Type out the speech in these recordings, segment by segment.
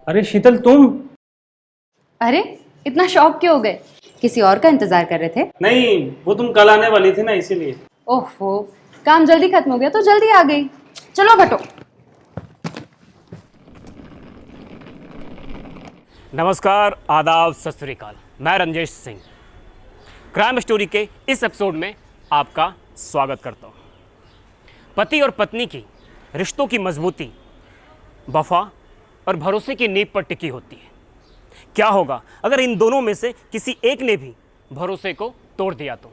अरे शीतल तुम। अरे इतना शॉक क्यों हो गए? किसी और का इंतजार कर रहे थे? नहीं, वो तुम कल आने वाली थी ना, इसीलिए। ओहो, काम जल्दी खत्म हो गया तो जल्दी आ गई। चलो घटो। नमस्कार, आदाब, सत श्री अकाल। मैं रंजेश सिंह क्राइम स्टोरी के इस एपिसोड में आपका स्वागत करता हूँ। पति और पत्नी की रिश्तों की मजबूती वफा और भरोसे की नींव पर टिकी होती है। क्या होगा अगर इन दोनों में से किसी एक ने भी भरोसे को तोड़ दिया तो?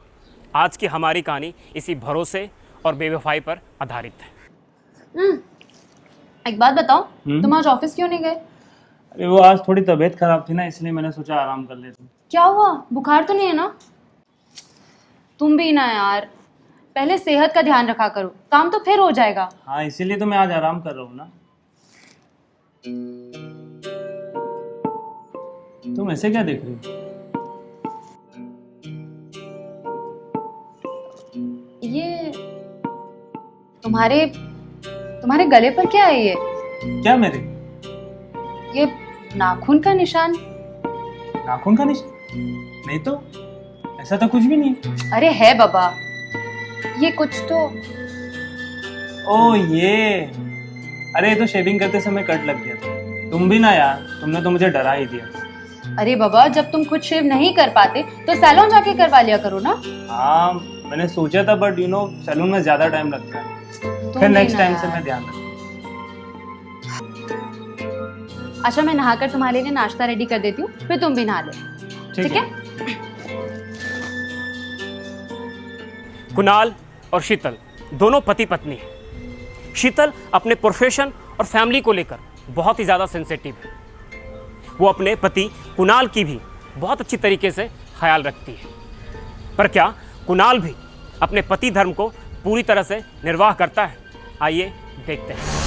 आज की हमारी कहानी इसी भरोसे और बेवफाई पर आधारित है। एक बात बताओ, तुम आज ऑफिस क्यों नहीं गए? अरे वो आज थोड़ी तबीयत खराब थी ना, इसलिए मैंने सोचा आराम कर लेता हूँ। क्या हुआ? बुखार तो नहीं है ना? तुम भी ना यार, पहले सेहत का ध्यान रखा करो, काम तो फिर हो जाएगा। हाँ, इसीलिए तो मैं आज आराम कर रहा हूँ ना। तुम ऐसे क्या देख रही हो? ये तुम्हारे गले पर क्या है? ये क्या मेरे ये नाखून का निशान? नाखून का निशान? नहीं तो, ऐसा तो कुछ भी नहीं। अरे है बाबा, ये कुछ तो। ओ ये, अरे ये तो शेविंग करते समय कट लग गया था। तुम भी ना यार, तुमने तो मुझे डरा ही दिया। अरे बाबा, जब तुम खुद शेव नहीं कर पाते तो सैलून जाके करवा लिया करो ना। हाँ, मैंने सोचा था, बट सैलून में ज्यादा टाइम लगता है। तुम फिर भी नेक्स्ट ना टाइम से यार। मैं ध्यान रखूंगा। अच्छा, मैं नहाकर तुम्हारे लिए नाश्ता रेडी कर देती हूँ, फिर तुम भी नहा लो। ठीक है? कुणाल और शीतल दोनों पति पत्नी हैं। शीतल अपने प्रोफेशन और फैमिली को लेकर बहुत ही ज़्यादा सेंसिटिव है। वो अपने पति कुणाल की भी बहुत अच्छी तरीके से ख्याल रखती है। पर क्या कुणाल भी अपने पति धर्म को पूरी तरह से निर्वाह करता है? आइए देखते हैं।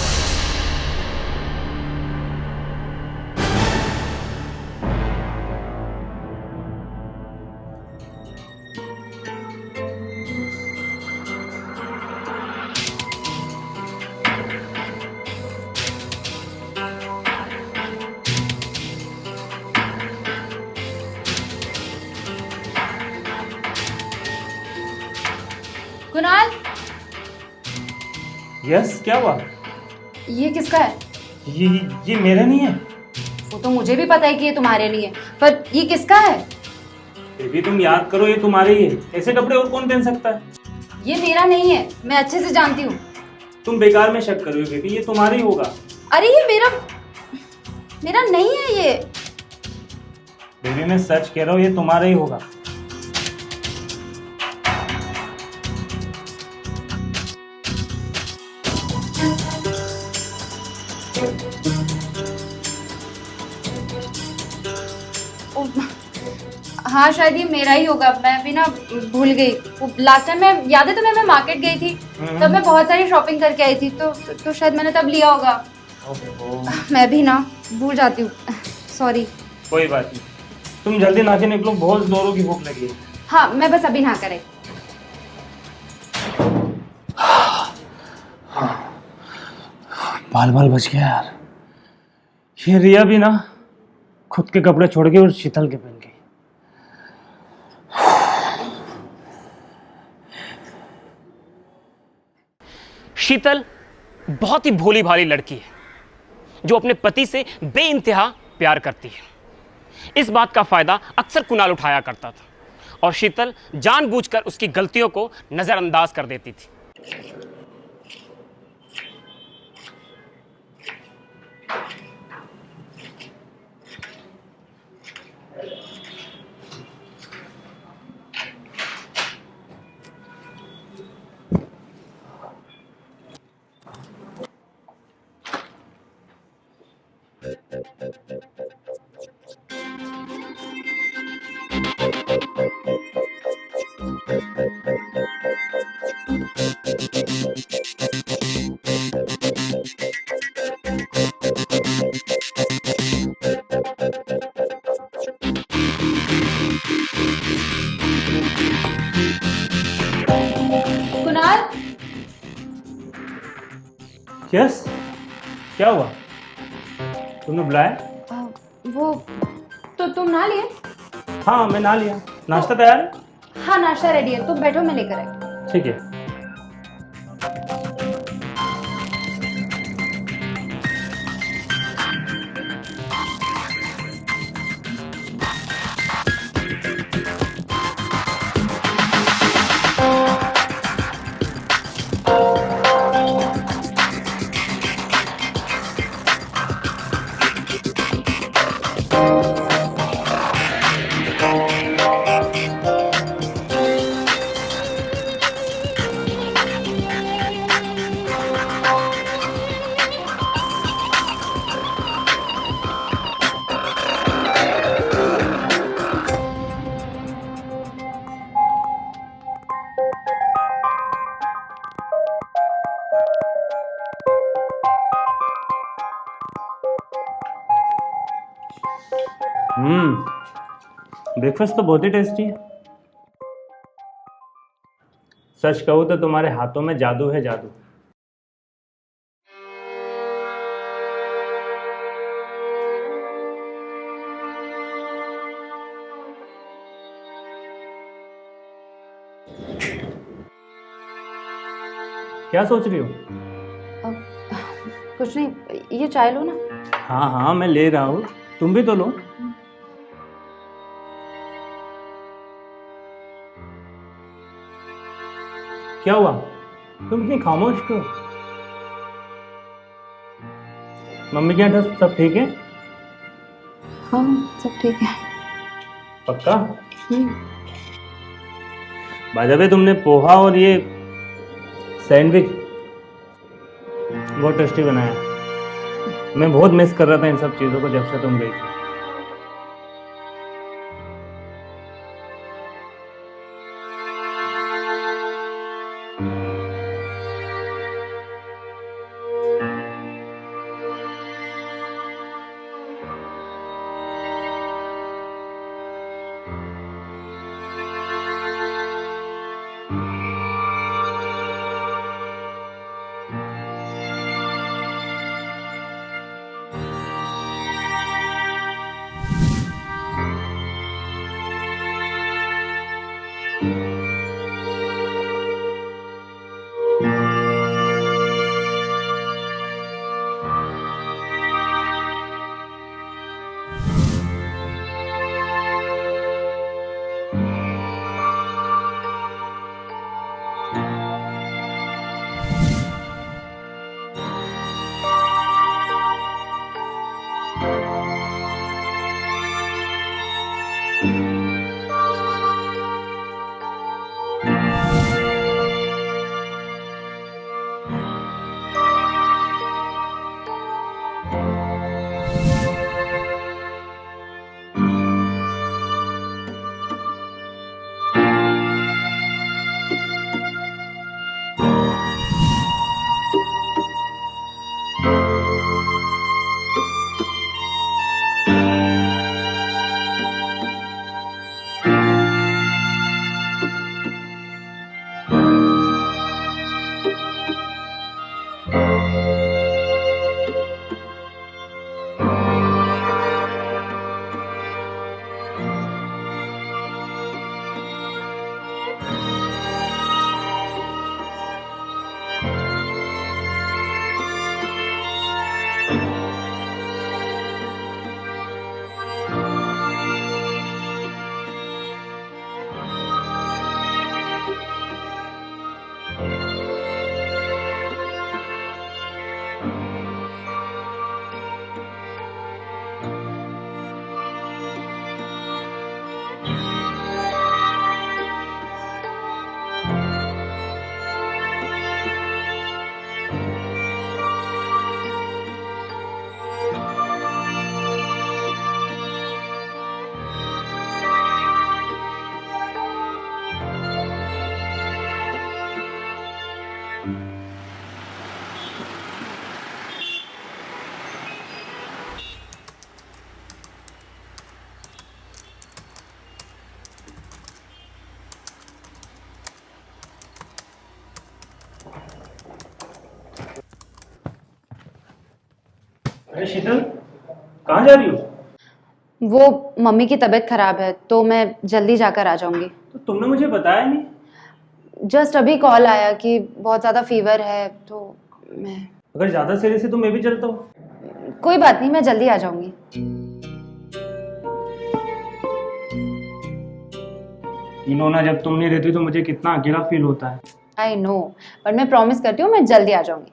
कुणाल, यस, क्या हुआ? ये किसका है? ये मेरा नहीं है। वो तो मुझे भी पता है कि ये तुम्हारे लिए है, पर ये किसका है? फिर भी तुम याद करो, ये तुम्हारे ही है। ऐसे कपड़े और कौन पहन सकता है? ये मेरा नहीं है, मैं अच्छे से जानती हूँ। तुम बेकार में शक कर रही हो बेबी, ये तुम्हारा ही होगा। अरे ये मेरा नहीं है ये। बेबी मैं सच कह रहा हूँ, ये तुम्हारा ही होगा। ओ, हाँ शायद ये मेरा ही होगा। मैं भी ना भूल गई। लास्ट टाइम मैं याद है तुम्हें, मैं मार्केट गई थी, तब मैं बहुत सारी शॉपिंग करके आई थी, तो शायद मैंने तब लिया होगा। मैं भी ना भूल जाती हूँ, सॉरी। कोई बात नहीं, तुम जल्दी नहा के निकलो, बहुत जोरों की भूख लगी है। हाँ, मैं बस अभी नहा करे। बाल बाल बच गया यार। ये रिया भी ना खुद के कपड़े छोड़ के और शीतल के पहन गई। शीतल बहुत ही भोली भाली लड़की है जो अपने पति से बेइंतहा प्यार करती है। इस बात का फायदा अक्सर कुणाल उठाया करता था और शीतल जानबूझकर उसकी गलतियों को नजरअंदाज कर देती थी। कुणाल, यस, क्या हुआ? तुमने बुलाया? वो तो तुम ना लिए? हाँ मैं ना लिया। नाश्ता तैयार है? हाँ नाश्ता रेडी है, तुम बैठो मैं लेकर आई। ठीक है। ब्रेकफास्ट तो बहुत ही टेस्टी है। सच कहूँ तो तुम्हारे हाथों में जादू है, जादू। क्या सोच रही हो? कुछ नहीं, ये चाय लो ना। हाँ हाँ मैं ले रहा हूँ, तुम भी तो लो। क्या हुआ, तुम इतनी खामोश क्यों? मम्मी के यहाँ सब ठीक है? हाँ सब ठीक है। पक्का? बाय द वे तुमने पोहा और ये सैंडविच बहुत टेस्टी बनाया। मैं बहुत मिस कर रहा था इन सब चीज़ों को जब से तुम गई थी। अरे शीतल, कहाँ जा रही हो? वो मम्मी की तबीयत खराब है तो मैं जल्दी जाकर आ जाऊंगी। तो तुमने मुझे बताया नहीं। जस्ट अभी कॉल आया कि बहुत ज़्यादा फीवर है तो मैं। अगर ज्यादा सीरियस है तो मैं भी चलता हूँ। कोई बात नहीं, मैं जल्दी आ जाऊंगी। इनोना, जब तुम नहीं रहती तो मुझे कितना अकेला फील होता है। आई नो, बट मैं प्रॉमिस करती हूँ मैं जल्दी आ जाऊंगी।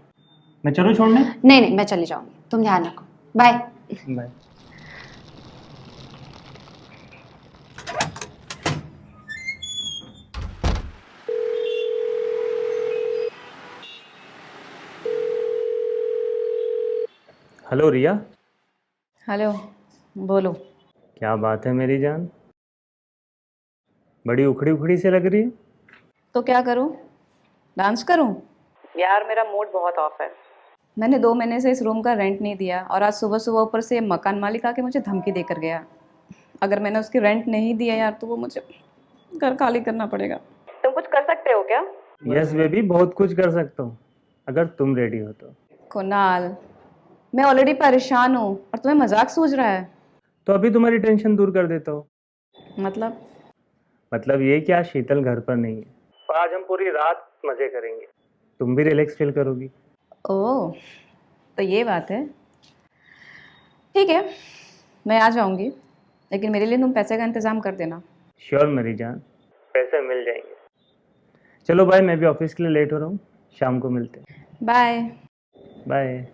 मैं चलूँ छोड़ने? नहीं नहीं, मैं चली जाऊंगी, तुम ध्यान रखो। बाय। बाय। हेलो रिया। हेलो, बोलो। क्या बात है मेरी जान, बड़ी उखड़ी उखड़ी से लग रही है। तो क्या करूं? डांस करूं? यार मेरा मूड बहुत ऑफ है। मैंने 2 महीने से इस रूम का रेंट नहीं दिया और आज सुबह सुबह ऊपर से मकान मालिक आके मुझे धमकी देकर गया। अगर मैंने उसकी रेंट नहीं दिया यार तो वो मुझे घर खाली करना पड़ेगा। तुम कुछ कर सकते हो क्या? यस बेबी, बहुत कुछ कर सकता हूँ अगर तुम रेडी हो तो। कुणाल, मैं ऑलरेडी परेशान हूँ और तुम्हें मजाक सूझ रहा है। तो अभी तुम्हारी टेंशन दूर कर देता हूँ। मतलब ये कि आज शीतल घर पर नहीं है और आज हम पूरी रात मजे करेंगे। तुम भी रिलैक्स फील करोगी। ओह, तो ये बात है। ठीक है, मैं आ जाऊंगी, लेकिन मेरे लिए तुम पैसे का इंतजाम कर देना। श्योर मेरी जान, पैसे मिल जाएंगे। चलो बाय, मैं भी ऑफिस के लिए लेट हो रहा हूँ, शाम को मिलते हैं। बाय। बाय।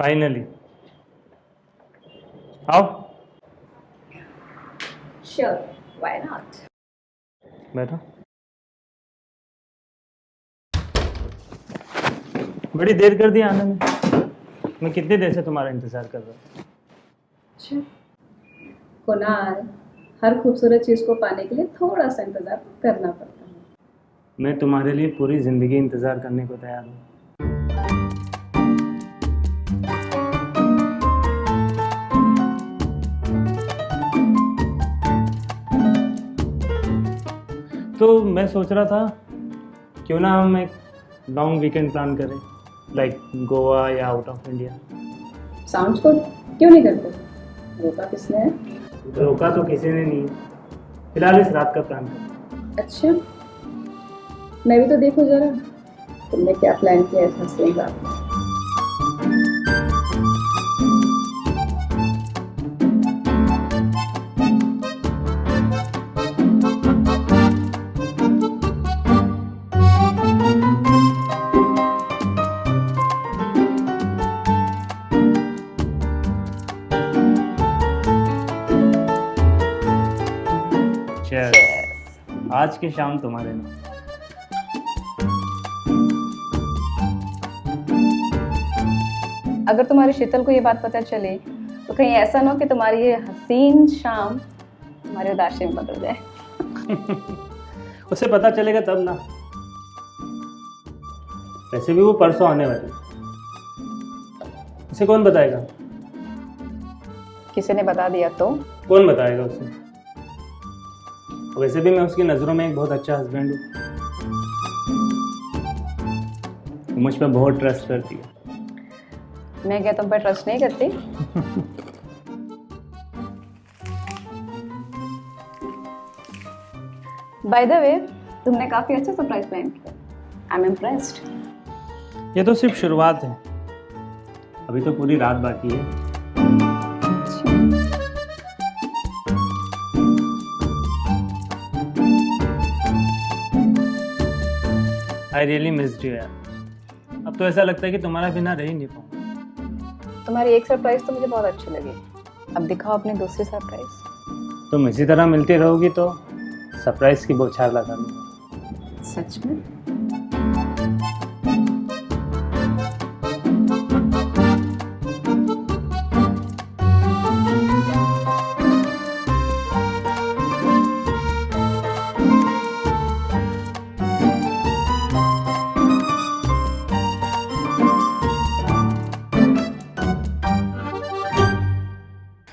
फाइनली आओ। Sure, why not. बैठो। बड़ी देर कर दी आने में। मैं कितनी देर से तुम्हारा इंतजार कर रहा हूँ। कुणाल, हर खूबसूरत चीज को पाने के लिए थोड़ा सा इंतजार करना पड़ता है। मैं तुम्हारे लिए पूरी जिंदगी इंतजार करने को तैयार हूँ। तो मैं सोच रहा था क्यों ना हम एक लॉन्ग वीकेंड प्लान करें, लाइक गोवा या out of India. Sounds good, क्यों नहीं करते? रोका किसने है? रोका तो किसी ने नहीं, फिलहाल इस रात का प्लान करें। अच्छा, मैं भी तो देखूं जरा तुमने क्या प्लान किया है इस हसीन रात में। आज की शाम तुम्हारे नाम। अगर तुम्हारी शीतल को ये बात पता चले तो कहीं ऐसा ना हो कि तुम्हारी ये हसीन शाम तुम्हारे उदासी में बदल जाए। उसे पता चलेगा तब ना। वैसे भी वो परसों आने वाली, उसे कौन बताएगा? किसी ने बता दिया तो? कौन बताएगा उसे? वैसे भी मैं उसकी नज़रों में एक बहुत अच्छा हस्बैंड हूँ। वो मुझ पर बहुत ट्रस्ट करती है। मैं क्या तुम पर ट्रस्ट नहीं करती? बाय द वे, तुमने काफी अच्छा सरप्राइज प्लान किया। I am impressed. ये तो सिर्फ शुरुआत है, अभी तो पूरी रात बाकी है। आई रियली मिस्ड यू यार। अब तो ऐसा लगता है कि तुम्हारा बिना रह ही नहीं पाऊँ। तुम्हारी एक सरप्राइज तो मुझे बहुत अच्छी लगी, अब दिखाओ अपनी दूसरी सरप्राइज। तुम इसी तरह मिलती रहोगी तो सरप्राइज की बौछार लगा दूंगा। सच में?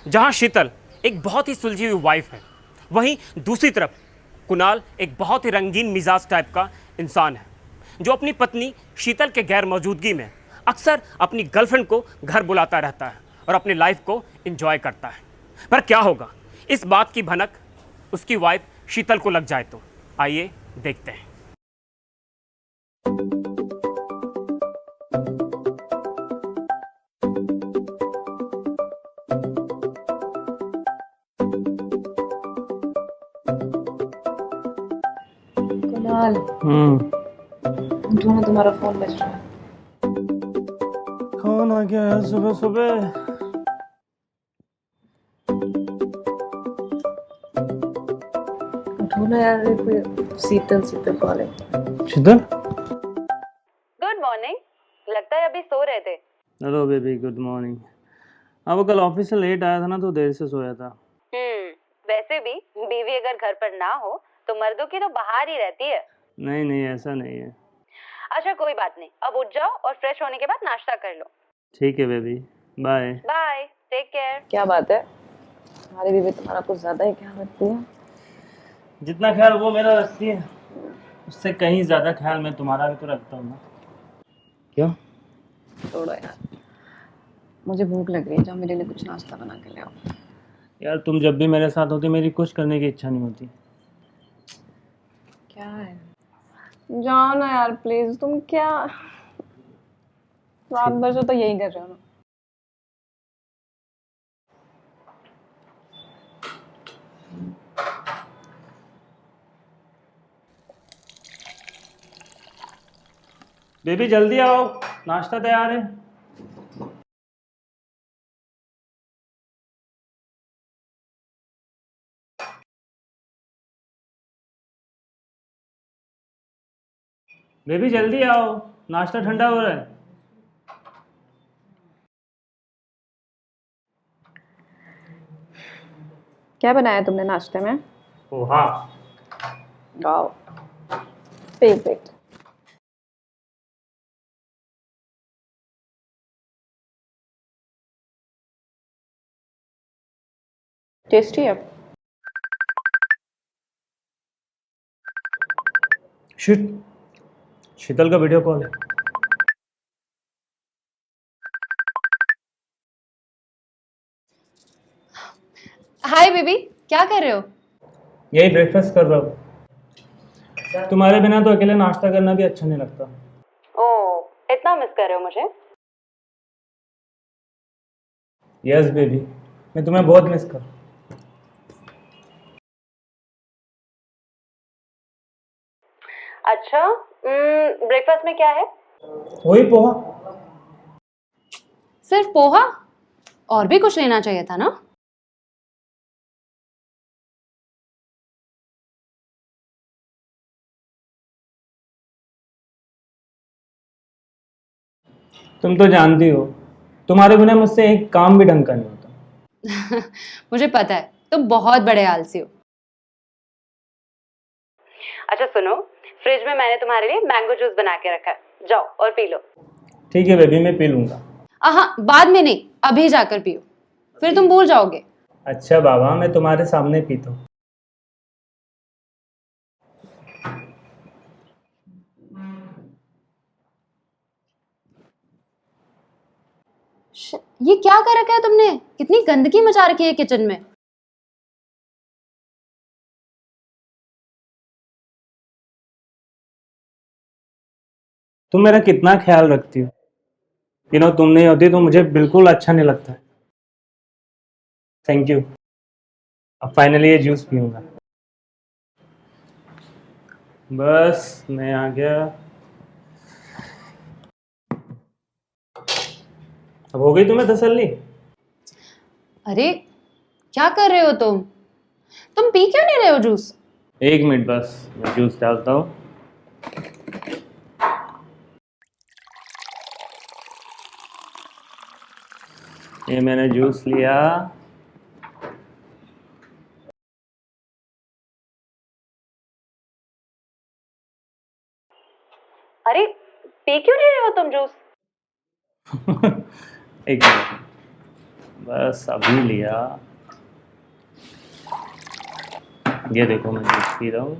जहां शीतल एक बहुत ही सुलझी हुई वाइफ है, वहीं दूसरी तरफ कुणाल एक बहुत ही रंगीन मिजाज टाइप का इंसान है जो अपनी पत्नी शीतल के गैर मौजूदगी में अक्सर अपनी गर्लफ्रेंड को घर बुलाता रहता है और अपनी लाइफ को एंजॉय करता है। पर क्या होगा इस बात की भनक उसकी वाइफ शीतल को लग जाए तो आइए देखते हैं। कुणाल, उठो ना, तुम्हारा फोन बज रहा है। कौन आ गया है सुबह सुबह? उठो ना यार, ये कोई शीतल कॉल है। शीतल, गुड मॉर्निंग। लगता है अभी सो रहे थे। Hello baby, good morning. हाँ, वो कल ऑफिस से लेट आया था ना, तो देर से सोया था। वैसे भी बीवी अगर घर पर ना हो तो मर्दों की तो बाहर ही रहती है। नहीं नहीं, ऐसा नहीं है। अच्छा कोई बात नहीं, अब उठ जाओ और फ्रेश होने के बाद नाश्ता कर लो। ठीक है baby, bye. Bye, take care. क्या बात है, हमारी बीवी तुम्हारा कुछ ज्यादा ही ख्याल रखती है। जितना ख्याल वो मेरा रखती है, उससे कहीं ज्यादा ख्याल मैं तुम्हारा भी तो रखता हूँ ना। क्यों? छोड़ो यार, मुझे भूख लग रही है, जाओ मेरे लिए कुछ नाश्ता बना के ले आओ। यार तुम जब भी मेरे साथ होती, मेरी कुछ करने की इच्छा नहीं होती। क्या है, जाओ ना यार प्लीज। तुम क्या रात भर से तो यही कर रहे हो ना। बेबी जल्दी आओ, नाश्ता तैयार है। बेबी जल्दी आओ, नाश्ता ठंडा हो रहा है। क्या बनाया तुमने नाश्ते में? पोहा। Wow, favourite. टेस्टी है। शिट, शीतल का वीडियो कॉल है। हाय बेबी, क्या कर रहे हो? यही ब्रेकफास्ट कर रहा हूँ। तुम्हारे बिना तो अकेले नाश्ता करना भी अच्छा नहीं लगता। ओह, इतना मिस कर रहे हो मुझे? यस बेबी, मैं तुम्हें बहुत मिस कर। अच्छा, ब्रेकफास्ट में क्या है? वही पोहा। सिर्फ पोहा? और भी कुछ लेना चाहिए था ना। तुम तो जानती हो, तुम्हारे बिना मुझसे एक काम भी ढंग का नहीं होता। मुझे पता है, तुम बहुत बड़े आलसी हो। अच्छा सुनो, फ्रिज में मैंने तुम्हारे लिए मैंगो जूस बना के रखा है, जाओ और पी लो। ठीक है बेबी, मैं पी लूंगा। हाँ, बाद में नहीं, अभी जाकर पियो, फिर तुम भूल जाओगे। अच्छा बाबा, मैं तुम्हारे सामने पीता हूँ। ये क्या कर रखा है तुमने? कितनी गंदगी मचा रखी है किचन में। तुम मेरा कितना ख्याल रखती हो। तुम नहीं होती तो मुझे बिल्कुल अच्छा नहीं लगता। Thank you. अब फाइनली ये जूस पीऊंगा। बस मैं आ गया। अब हो गई तुम्हें तसल्ली? अरे क्या कर रहे हो तुम पी क्यों नहीं रहे हो जूस? एक मिनट बस, मैं जूस डालता हूँ। ये मैंने जूस लिया। अरे पी क्यों नहीं रहे हो तुम जूस? एक मिनट, बस अभी लिया। ये देखो मैं जूस पी रहा हूँ।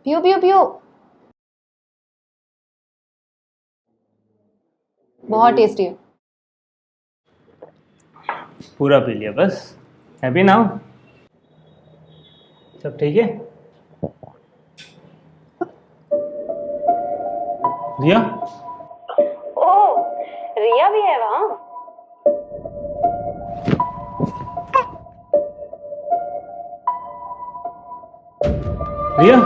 पियो पियो पियो, बहुत टेस्टी है। पूरा पी लिया बस। Happy now? सब ठीक है? रिया? ओह, रिया भी है वहाँ? रिया?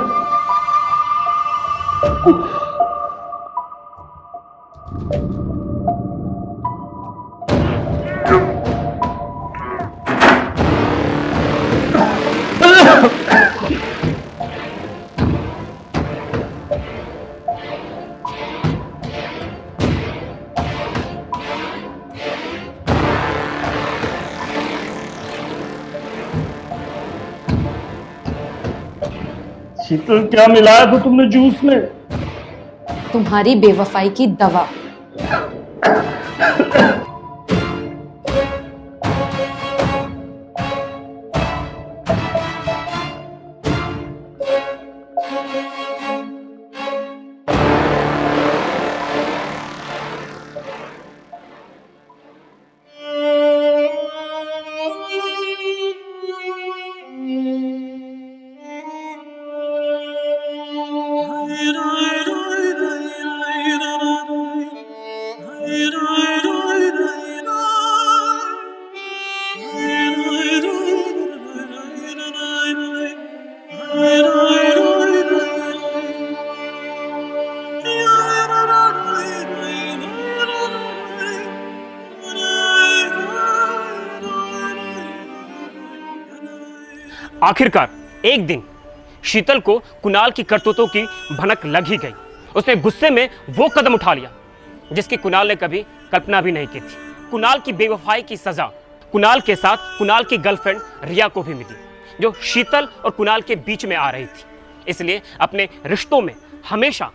शीतल, क्या मिलाया था तुमने जूस में? तुम्हारी बेवफाई की दवा। आखिरकार एक दिन शीतल को कुणाल की करतूतों की भनक लग ही गई। उसने गुस्से में वो कदम उठा लिया जिसकी कुणाल ने कभी कल्पना भी नहीं की थी। कुणाल की बेवफाई की सजा कुणाल के साथ कुणाल की गर्लफ्रेंड रिया को भी मिली, जो शीतल और कुणाल के बीच में आ रही थी। इसलिए अपने रिश्तों में हमेशा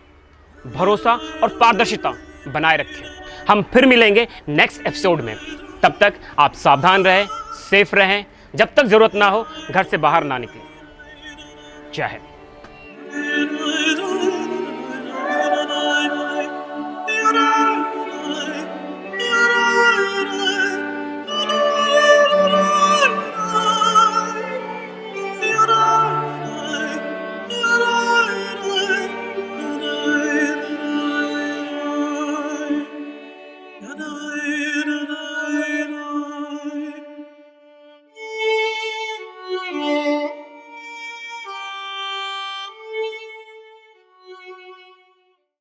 भरोसा और पारदर्शिता बनाए रखें। हम फिर मिलेंगे नेक्स्ट एपिसोड में। तब तक आप सावधान रहें, सेफ रहें। जब तक जरूरत ना हो घर से बाहर ना निकलें। जय हिंद।